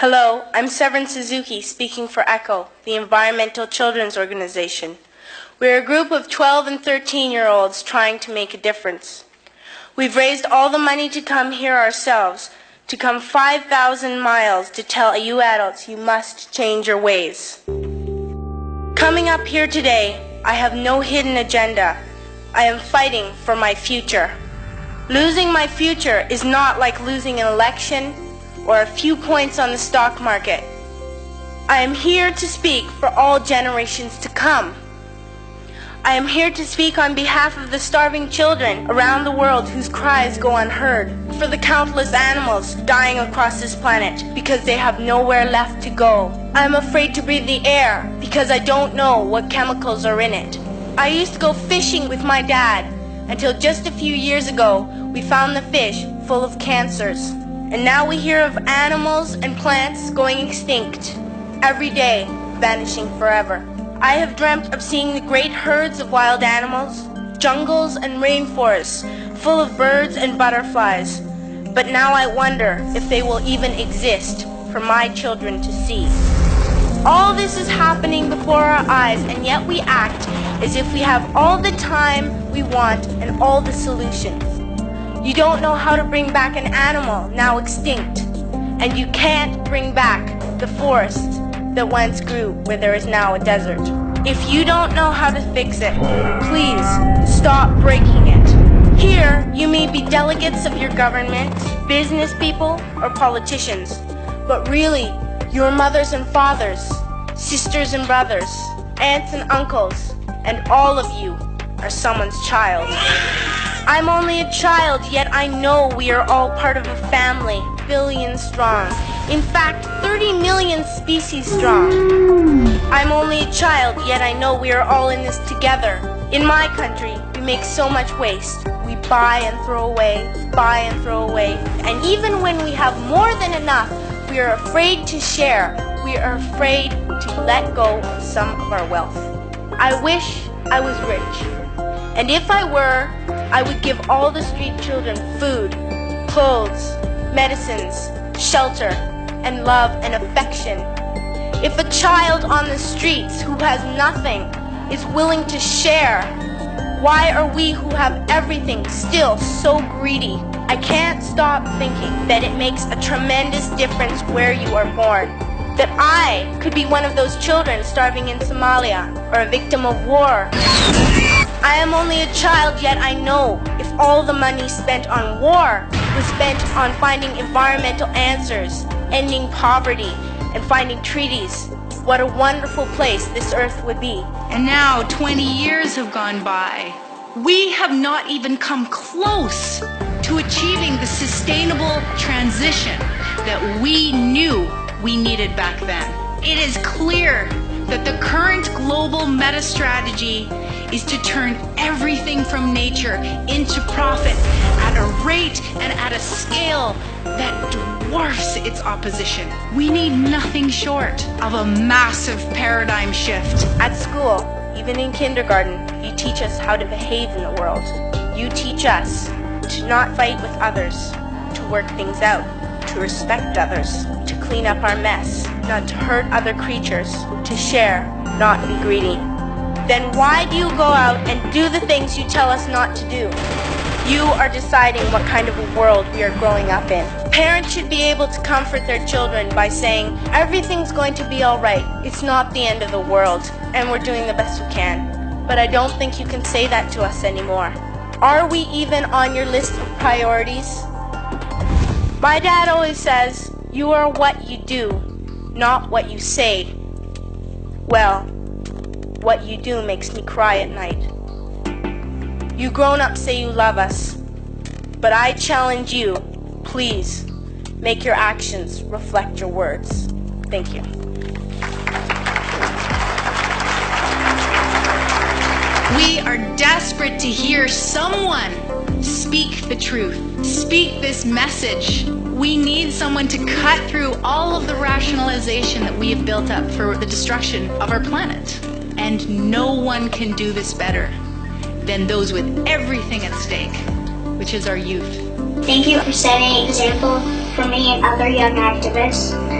Hello, I'm Severin Suzuki speaking for ECHO, the Environmental Children's Organization. We're a group of 12 and 13-year-olds trying to make a difference. We've raised all the money to come here ourselves, to come 5,000 miles to tell you adults you must change your ways. Coming up here today, I have no hidden agenda. I am fighting for my future. Losing my future is not like losing an election or a few points on the stock market. I am here to speak for all generations to come. I am here to speak on behalf of the starving children around the world whose cries go unheard, for the countless animals dying across this planet because they have nowhere left to go. I am afraid to breathe the air because I don't know what chemicals are in it. I used to go fishing with my dad until just a few years ago we found the fish full of cancers. And now we hear of animals and plants going extinct, every day vanishing forever. I have dreamt of seeing the great herds of wild animals, jungles and rainforests full of birds and butterflies. But now I wonder if they will even exist for my children to see. All this is happening before our eyes, and yet we act as if we have all the time we want and all the solutions. You don't know how to bring back an animal now extinct, and you can't bring back the forest that once grew where there is now a desert. If you don't know how to fix it, please stop breaking it. Here, you may be delegates of your government, business people, or politicians, but really, your mothers and fathers, sisters and brothers, aunts and uncles, and all of you are someone's child. I'm only a child, yet I know we are all part of a family, billions strong. In fact, 30 million species strong. I'm only a child, yet I know we are all in this together. In my country, we make so much waste. We buy and throw away, buy and throw away. And even when we have more than enough, we are afraid to share. We are afraid to let go of some of our wealth. I wish I was rich. And if I were, I would give all the street children food, clothes, medicines, shelter, and love and affection. If a child on the streets who has nothing is willing to share, why are we who have everything still so greedy? I can't stop thinking that it makes a tremendous difference where you are born. That I could be one of those children starving in Somalia or a victim of war. I am only a child, yet I know if all the money spent on war was spent on finding environmental answers, ending poverty, and finding treaties, what a wonderful place this earth would be. And now 20 years have gone by. We have not even come close to achieving the sustainable transition that we knew we needed back then. It is clear that the current global meta strategy is to turn everything from nature into profit at a rate and at a scale that dwarfs its opposition. We need nothing short of a massive paradigm shift. At school, even in kindergarten, you teach us how to behave in the world. You teach us to not fight with others, to work things out, to respect others, to clean up our mess, not to hurt other creatures, to share, not be greedy. Then why do you go out and do the things you tell us not to do? You are deciding what kind of a world we are growing up in. Parents should be able to comfort their children by saying, everything's going to be all right. It's not the end of the world, and we're doing the best we can. But I don't think you can say that to us anymore. Are we even on your list of priorities? My dad always says, you are what you do, not what you say. Well, what you do makes me cry at night. You grown-ups say you love us, but I challenge you, please, make your actions reflect your words. Thank you. We are desperate to hear someone speak the truth, speak this message. We need someone to cut through all of the rationalization that we have built up for the destruction of our planet. And no one can do this better than those with everything at stake, which is our youth. Thank you for setting an example for me and other young activists.